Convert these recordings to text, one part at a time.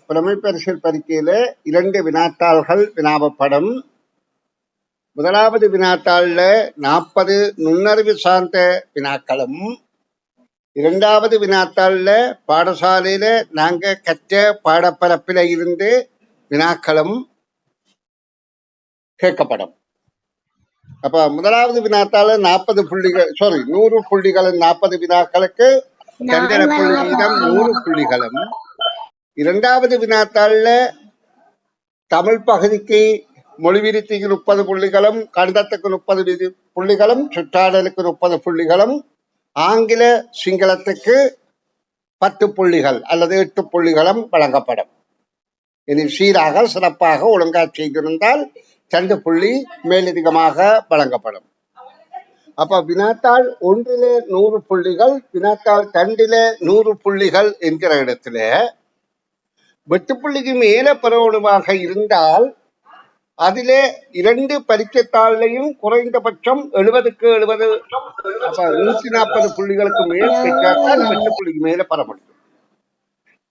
புலமைப்பரிசில் பரீட்சையில 2 வினாத்தாள்கள் வினாவப்படும். முதலாவது வினாத்தாள்ல 40 நுண்ணறிவு சார்ந்த வினாக்களும், இரண்டாவது வினாத்தாள்ல பாடசாலையில நாங்க கற்ற பாடப்பரப்பில இருந்து வினாக்களும் கேட்கப்படும். அப்ப முதலாவது வினாத்தாள் 40 புள்ளிகள் 100 புள்ளிகளும் 40 வினாக்களுக்கு சந்திர புள்ளி வீதம் 100 புள்ளிகளும், இரண்டாவது வினாத்தாள்ல தமிழ் பகுதிக்கு மொழிவிருத்திக்கு 30 புள்ளிகளும், கண்டத்துக்கு 30 புள்ளிகளும், சுற்றாடலுக்கு 30 புள்ளிகளும், ஆங்கில சிங்களத்துக்கு 10 புள்ளிகள் அல்லது 8 புள்ளிகளும் வழங்கப்படும். இனி சீராக சிறப்பாக ஒழுங்கா செய்திருந்தால் 2 புள்ளி மேலதிகமாக வழங்கப்படும். அப்ப வினாத்தாள் 1 100 புள்ளிகள், வினாத்தாள் 2 100 புள்ளிகள் என்கிற இடத்துல வெட்டுப்புள்ளிக்கு மேல பெறவனுமாக இருந்தால் அதிலே 2 பரீட்சைத்தாளையும் குறைந்தபட்சம் 70க்கு 70, 140 புள்ளிகளுக்கு மேல் பெற்றால் வெட்டுப்புள்ளிக்கு மேல பெற முடியும்.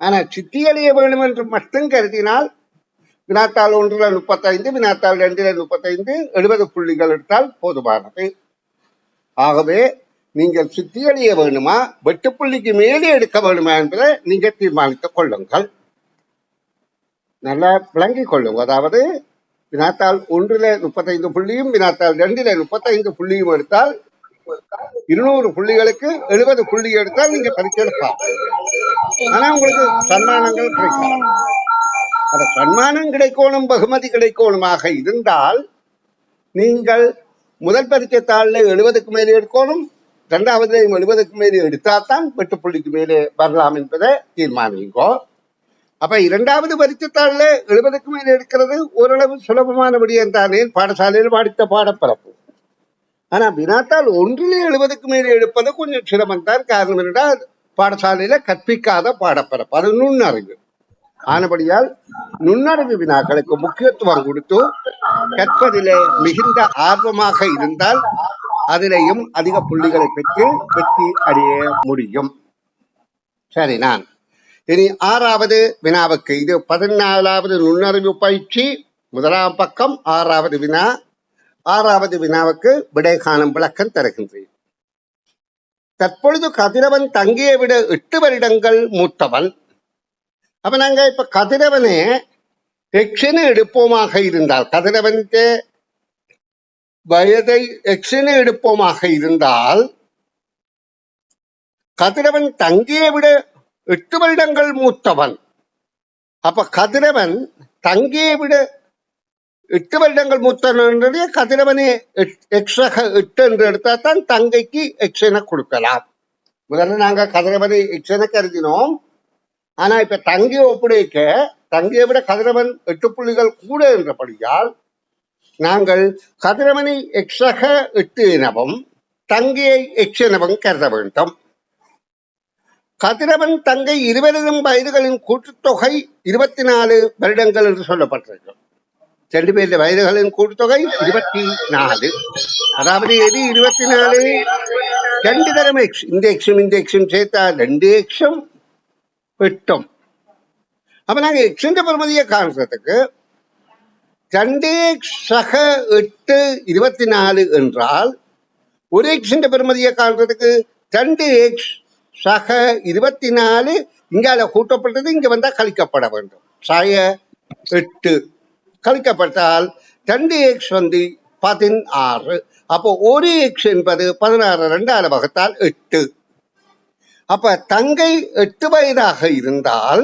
ஆனா சித்தியடைய வேண்டும் என்று மட்டும் கருதினால் வினாத்தாள் 1 35, வினாத்தாள் 2 35, 70 புள்ளிகள் எடுத்தால் போதுமானது. ஆகவே நீங்கள் சித்தியடைய வேண்டுமா வெட்டுப்புள்ளிக்கு மேலே எடுக்க வேண்டுமா என்பதை நீங்க தீர்மானித்துக் கொள்ளுங்கள். நல்லா விளங்கிக் கொள்ளுங்க. அதாவது வினாத்தாள் 1 35 புள்ளியும் வினாத்தாள் 2 35 புள்ளியும் எடுத்தால் 200 புள்ளிகளுக்கு 70 புள்ளி எடுத்தால் நீங்க பரீட்சை எடுக்கலாம். ஆனா உங்களுக்கு சன்மானங்கள் கிடைக்கும். அந்த சன்மானம் கிடைக்கணும், பகுமதி கிடைக்கணுமாக இருந்தால் நீங்கள் முதல் பரீட்சைத்தாள்ல 70க்கு மேலே எடுக்கணும், இரண்டாவதுலையும் 70க்கு மேலே எடுத்தால்தான் வெட்டுப்புள்ளிக்கு மேலே வரலாம் என்பதை தீர்மானிங்கோ. அப்ப இரண்டாவது பரீட்சைத்தாள்ல 70க்கு மேலே எடுக்கிறது ஓரளவு சுலபமானபடி என்றானே பாடசாலையில் படித்த பாடப்பரப்பு. ஆனா வினாத்தாள் 1 70க்கு மேலே எடுப்பது கொஞ்சம் சிரமம் தான். காரணம் என்றால் பாடசாலையில கற்பிக்காத பாடப்பரப்பு, அது நுண்ணறிவு. ஆனபடியால் நுண்ணறிவு வினாக்களுக்கு முக்கியத்துவம் கொடுத்து கற்பதிலே மிகுந்த ஆர்வமாக இருந்தால் அதிலேயும் அதிக புள்ளிகளை பெற்று வெற்றி அடைய முடியும். சரி, நான் இனி 6வது வினாவுக்கு, இது 14வது நுண்ணறிவு பயிற்சி, முதலாம் பக்கம் 6வது வினா. 6வது வினாவுக்கு விடை காணும் விளக்கம் தருகின்றேன். தற்பொழுது கதிரவன் தங்கியை விட 8 வருடங்கள் மூத்தவன். அப்ப நாங்க இப்ப கதிரவனே எக்ஸினு எடுப்போமாக இருந்தால், கதிரவனுக்கு வயதை எக்ஸினு எடுப்போமாக இருந்தால், கதிரவன் தங்கியை விட 8 வருடங்கள் மூத்தவன். அப்ப கதிரவன் தங்கியை விட 8 வருடங்கள் மூத்தவன், கதிரவனே எக்ஸக 8 என்று எடுத்தா தான் தங்கைக்கு எக்ஸென கொடுக்கலாம். முதல்ல நாங்க கதிரவனை எக்ஸென கருதினோம். ஆனா இப்ப தங்கியை ஒப்படைக்க தங்கியை விட கதிரவன் 8 புள்ளிகள் கூட என்றபடியால் நாங்கள் கதிரவனை எக்ஸக 8 எனவும் தங்கியை எக்ஸ் எனவும் கருத வேண்டும். கதிரவன் தங்கை இருவரின் வயதுகளின் கூட்டுத்தொகை 24 வருடங்கள் என்று சொல்லப்பட்டிருக்கும். 2 பேருடைய வயதுகளின் கூட்டுத்தொகை 24. அதாவது எது 24? 2 தரம் எக்ஸ், இந்த எக்ஸும் சேர்த்தா 2 எக்ஸும் 8. அப்ப நாங்க எக்ஸின் பெறுமதியை காண்றதுக்கு 2 சக 8 24 என்றால், ஒரு எக்ஸின் பெறுமதியை காண்றதுக்கு 2 எக்ஸ் சக 24 இங்கால கூட்டப்பட்டது இங்க வந்தா கழிக்கப்பட வேண்டும். சக 8 கழிக்கப்பட்டால் 2 எக்ஸ் 16. அப்போ ஒரு எக்ஸ் என்பது 16 2ஆல வகுத்தால் 8. அப்ப தங்கை 8 வயதாக இருந்தால்,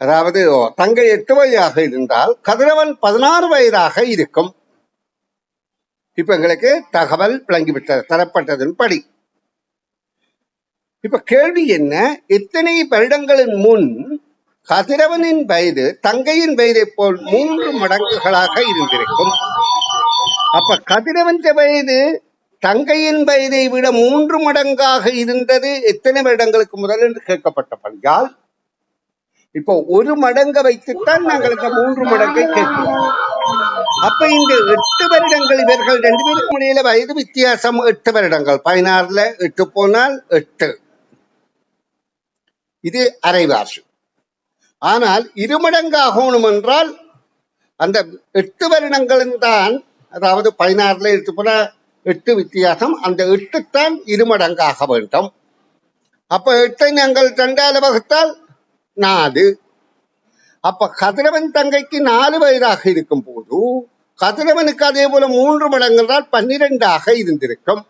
அதாவது தங்கை 8 வயதாக இருந்தால் கதிரவன் 16 வயதாக இருக்கும். இப்ப எங்களுக்கு தகவல் விளங்கிவிட்டது, தரப்பட்டதன் படி. இப்ப கேள்வி என்ன, எத்தனை வருடங்களின் முன் கதிரவனின் வயது தங்கையின் வயதை போல் 3 மடங்குகளாக இருந்திருக்கும். அப்ப கதிரவன் வயது தங்கையின் வயதை விட 3 மடங்காக இருந்தது எத்தனை வருடங்களுக்கு முதல் என்று கேட்கப்பட்டபடியால், இப்போ 1 மடங்கை வைத்துத்தான் நாங்கள் இந்த 3 மடங்கை கேட்கிறோம். அப்ப இந்த 8 வருடங்கள் இவர்கள் 2 பேருக்கு இடையில வயது வித்தியாசம் 8 வருடங்கள். 16ல 8 போனால் 8. இது அரைவாசி. ஆனால் இருமடங்காகணும் என்றால் அந்த 8 வருடங்களும் தான், அதாவது 16ல 8 போல 8 வித்தியாசம், அந்த 8 தான் இருமடங்காக வேண்டும். அப்ப 8 நாங்கள் 2ஆல வகுத்தால் 4. அப்ப கதிரவன் தங்கைக்கு 4 வயதாக இருக்கும் போது கதிரவனுக்கு அதே போல 3 மடங்குனால் 12ஆக இருந்திருக்கும்.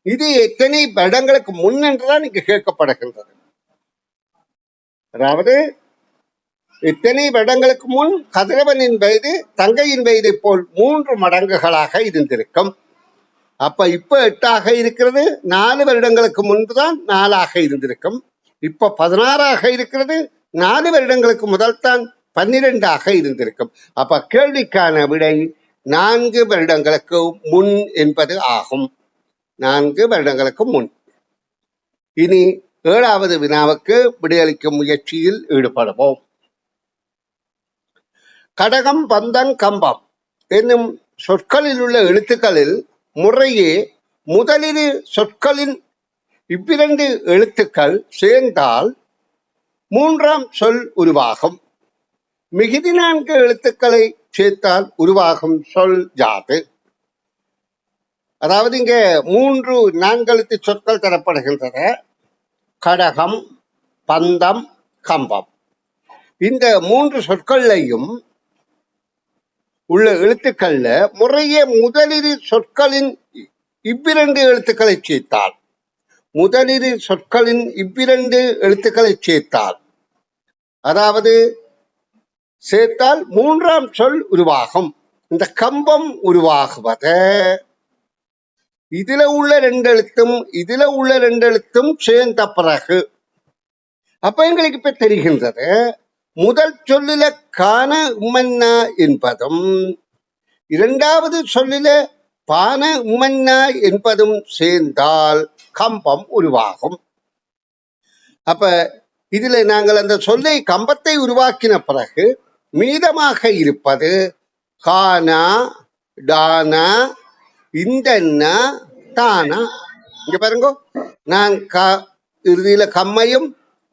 இது எத்தனை வருடங்களுக்கு முன் என்றுதான் இங்கு கேட்கப்படுகின்றது. அதாவது எத்தனை வருடங்களுக்கு முன் கதிரவனின் வயது தங்கையின் வயதை போல் 3 மடங்குகளாக இருந்திருக்கும். அப்ப இப்ப 8ஆக இருக்கிறது. 4 வருடங்களுக்கு முன்புதான் 4ஆக இருந்திருக்கும். இப்ப 16ஆக இருக்கிறது. 4 வருடங்களுக்கு முதல் தான் 12ஆக இருந்திருக்கும். அப்ப கேள்விக்கான விடை 4 வருடங்களுக்கு முன் என்பது ஆகும். 4 வருடங்களுக்கு முன். இனி 7வது வினாவுக்கு விடையளிக்கும் முயற்சியில் ஈடுபடுவோம். கடகம், பந்தம், கம்பம் என்னும் சொற்களில் உள்ள எழுத்துக்களில் முறையே முதலிரு சொற்களின் இவ்விரண்டு எழுத்துக்கள் சேர்ந்தால் 3ஆம் சொல் உருவாகும். மிகுதி 4 எழுத்துக்களை சேர்த்தால் உருவாகும் சொல் யாது? அதாவது இங்க 3 4 எழுத்து சொற்கள் தரப்படுகின்றன. கடகம், பந்தம், கம்பம். இந்த 3 சொற்களையும் உள்ள எழுத்துக்கள்ல முறையே முதலிரு சொற்களின் இவ்விரண்டு எழுத்துக்களை சேர்த்தால், முதலிரு சொற்களின் இவ்விரண்டு எழுத்துக்களை சேர்த்தால், அதாவது சேர்த்தால் 3ஆம் சொல் உருவாகும். இந்த கம்பம் உருவாகுவத இதுல உள்ள 2 எழுத்தும் இதுல உள்ள 2 எழுத்தும் சேர்ந்த பிறகு, அப்ப எங்களுக்கு இப்ப தெரிகின்றது முதல் சொல்லில கான உம்மன்னா என்பதும் 2வது சொல்லில பான உம்மன்னா என்பதும் சேர்ந்தால் கம்பம் உருவாகும். அப்ப இதுல நாங்கள் அந்த சொல்லை கம்பத்தை உருவாக்கின பிறகு மீதமாக இருப்பது கானா, டானா, இந்தன்னா, தானா. இங்க பாருங்க, நான் இறுதியில கம்மையும்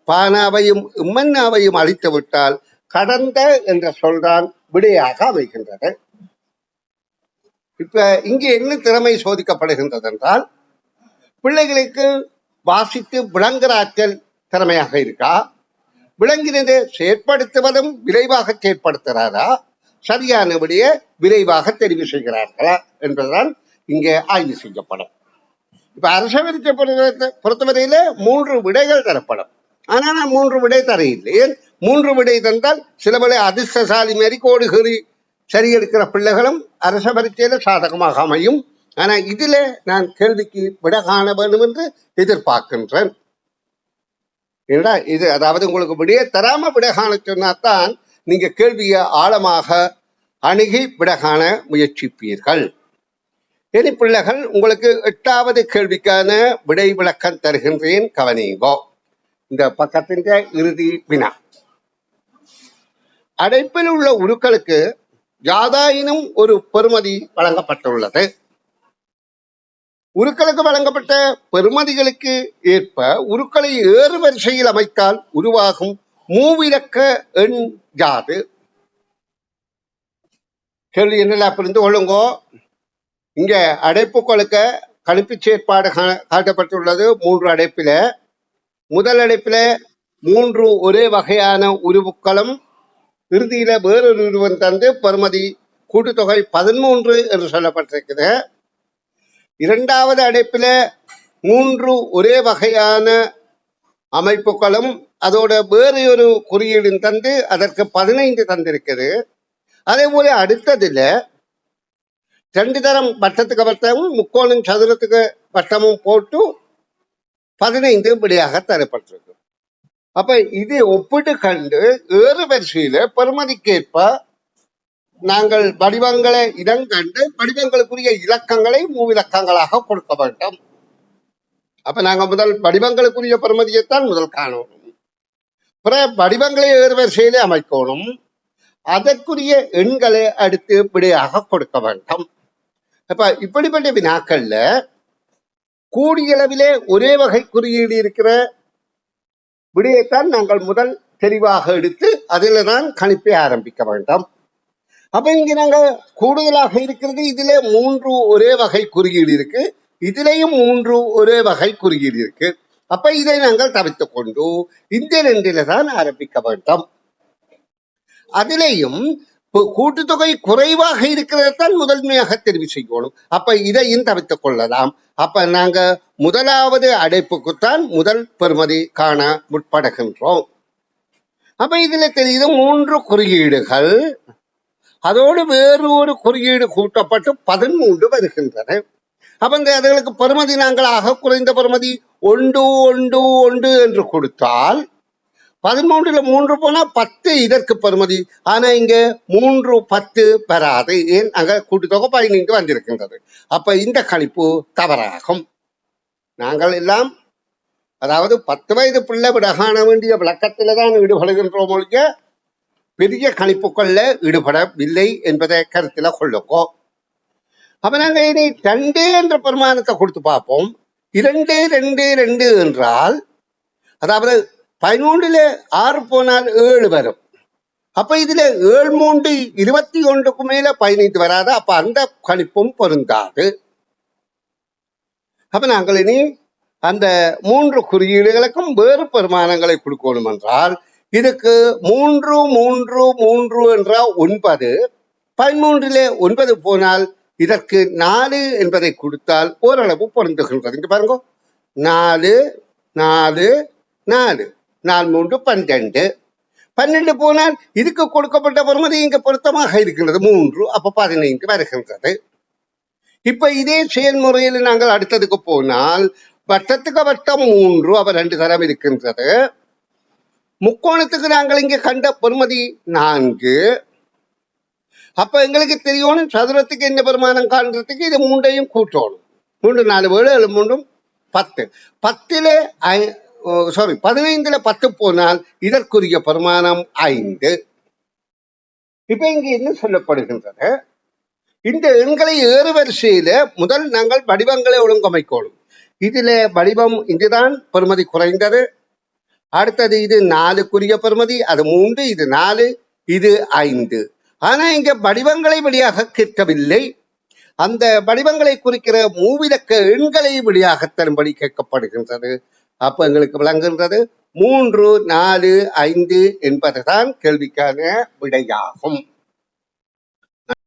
பானாவையும் உம்மன்னாவையும் அழித்து விட்டால் கடந்த என்ற சொல்தான் விடையாக அமைகின்றது. இப்ப இங்கே என்ன திறமை சோதிக்கப்படுகின்றது என்றால், பிள்ளைகளுக்கு வாசித்து விளங்குற ஆற்றல் திறமையாக இருக்கா, விளங்கினதை செயற்படுத்துவதும் விரைவாக செயற்படுத்துகிறாரா, சரியான விடைய விரைவாக தெரிவு செய்கிறார்களா என்பதுதான் இங்கே ஆய்வு செய்யப்படும். இப்ப அரச விரிச்சை பொறுத்தவரையில 3 விடைகள் தரப்படும். ஆனா நான் 3 விடை தரையில்லை. ஏன் 3 விடை தந்தால் சில வேளை அதிர்ஷ்டசாலி மாரி கோடுகறி சரி எடுக்கிற பிள்ளைகளும் அரச பரீட்சையில சாதகமாக அமையும். ஆனா இதுல நான் கேள்விக்கு விட காண வேண்டும் என்று எதிர்பார்க்கின்றேன். இது அதாவது உங்களுக்கு விடைய தராம விட காண சொன்னாதான் நீங்க கேள்வியை ஆழமாக அணுகி விட காண முயற்சிப்பீர்கள். இனி பிள்ளைகள், உங்களுக்கு 8வது கேள்விக்கான விடை விளக்கம் தருகின்றேன், கவனிங்கோ. இந்த பக்கத்தின் இறுதி வினா. அடைப்பில் உள்ள உருக்களுக்கு யாதாயினும் ஒரு பெறுமதி வழங்கப்பட்டுள்ளது. உருக்களுக்கு வழங்கப்பட்ட பெறுமதிகளுக்கு ஏற்ப உருக்களை ஏறு வரிசையில் அமைத்தால் உருவாகும் மூவிலக்க எண் யாது? கேள்வி என்னெல்லாம் புரிந்து கொள்ளுங்கோ. இங்க அடைப்புகளுக்கு கணிப்பு செயற்பாடு காட்டப்பட்டுள்ளது 3 அடைப்பில. முதல் அடைப்பில 3 ஒரே வகையான உருவுக்களும் இறுதியில வேறொரு உருவம் தந்து பெறுமதி கூட்டுத்தொகை 13 என்று சொல்லப்பட்டிருக்குது. 2வது அடைப்பில 3 ஒரே வகையான அமைப்புகளும் அதோட வேறு ஒரு குறியீடும் தந்து அதற்கு 15 தந்திருக்குது. அதே போல அடுத்ததுல 2 தரம் வட்டத்துக்கு வட்டமும் முக்கோணம் சதுரத்துக்கு வட்டமும் போட்டு 15 விடையாக தரப்பட்டிருக்கு. அப்ப இது ஒப்பிட்டு கண்டு ஏறு வரிசையில பெறுமதிக்கேற்ப நாங்கள் வடிவங்களை இடங்கண்டு வடிவங்களுக்குரிய இலக்கங்களை மூவிலக்கங்களாக கொடுக்க வேண்டும். அப்ப நாங்க முதல் வடிவங்களுக்குரிய பெறுமதியைத்தான் முதல் காணணும். பிற வடிவங்களை ஏறு வரிசையிலே அமைக்கணும். அதற்குரிய எண்களை அடுத்து விடையாக கொடுக்க வேண்டும். அப்ப இப்படிப்பட்ட வினாக்கள்ல கூடியளவிலே ஒரே வகை குறியீடு இருக்கிற விடையைத்தான் நாங்கள் முதல் தெளிவாக எடுத்து அதில் தான் கணிப்பை ஆரம்பிக்க வேண்டும். அப்ப இங்க நாங்க கூடுதலாக இருக்கிறது, இதுல 3 ஒரே வகை குறியீடு இருக்கு, இதுலயும் 3 ஒரே வகை குறியீடு இருக்கு. அப்ப இதை நாங்கள் தவிர்த்துக் கொண்டு இந்த 2ல தான் ஆரம்பிக்க வேண்டும். அதிலேயும் கூட்டுத்தொகை குறைவாக இருக்கிறதான் முதன்மையாக தெரிவு செய்யணும். அப்ப இதையும் தவிர்த்துக் கொள்ளலாம். அப்ப நாங்க முதலாவது அடைப்புக்குத்தான் முதல் பெறுமதி காண முற்படுகின்றோம். அப்ப இதுல தெரியுது 3 குறியீடுகள், அதோடு வேறு ஒரு குறியீடு கூட்டப்பட்டு 13 வருகின்றன. அப்ப இந்த அதுகளுக்கு பெறுமதி நாங்கள் ஆக குறைந்த பெறுமதி 1 1 1 என்று கொடுத்தால் 13ல 3 போனா 10 இதற்கு பெறுமதி. ஆனா இங்க 3 10 வராது. ஏன்? அங்க கூட்டுத்தொகை 15 வந்திருக்கின்றது. அப்ப இந்த கணிப்பு தவறாகும். நாங்கள் எல்லாம் அதாவது 10 வயது பிள்ளை விட காண வேண்டிய விளக்கத்தில தான் ஈடுபடுகின்றோம் ஒழிய பெரிய கணிப்புகள்ல ஈடுபடவில்லை என்பதை கருத்துல கொள்ளுங்கோ. அப்ப நாங்க இனி 2 என்ற பெருமானத்தை கொடுத்து பார்ப்போம். 2 2 2 என்றால் அதாவது 13ல 6 போனால் 7 வரும். அப்ப இதுல 7 3 21க்கு மேல 15 வராது. அப்ப அந்த கணிப்பும் பொருந்தாது. அப்ப நாங்கள் இனி அந்த 3 குறியீடுகளுக்கும் வேறு பெருமானங்களை கொடுக்கணும் என்றால் இதுக்கு 3 3 3 என்றால் 9, 13ல 9 போனால் இதற்கு 4 என்பதை கொடுத்தால் ஓரளவு பொருந்துகின்றது. இங்க பாருங்க, 4 4 4 4 3 12, 12 போனால் இதுக்கு கொடுக்கப்பட்ட பெறுமதி இங்க பொருத்தமாக இருக்கின்றது 3. அப்ப 15 வருகின்றது. இப்ப இதே செயல்முறையில் நாங்கள் அடுத்ததுக்கு போனால் வட்டத்துக்கு வட்டம் 3, அப்ப 2 தரம் இருக்கின்றது. முக்கோணத்துக்கு நாங்கள் இங்க கண்ட பெறுமதி 4. அப்ப எங்களுக்கு தெரியணும் சதுரத்துக்கு என்ன பெருமானம் காண்றதுக்கு இது 3ஐயும் கூட்டணும். 3 4 7 7 3 10. 15ல 10 போனால் இதற்குரிய பெருமானம் 5. இப்ப இங்க என்ன சொல்லப்படுகின்றது, இந்த எண்களை ஏறு வரிசையில முதல் நாங்கள் வடிவங்களை ஒழுங்கமைக்கணும். இதுல வடிவம் இங்குதான் பெறுமதி குறைந்தது. அடுத்தது இது 4க்குரிய பெறுமதி, அது 3, இது 4, இது 5. ஆனா இங்க வடிவங்களை வழியாக கேட்கவில்லை. அந்த வடிவங்களை குறிக்கிற மூவிலக்க எண்களை வழியாக தரும்படி கேட்கப்படுகின்றது. அப்ப எங்களுக்கு விளங்குகின்றது 3 4 5 என்பதுதான் கேள்விக்கான விடையாகும்.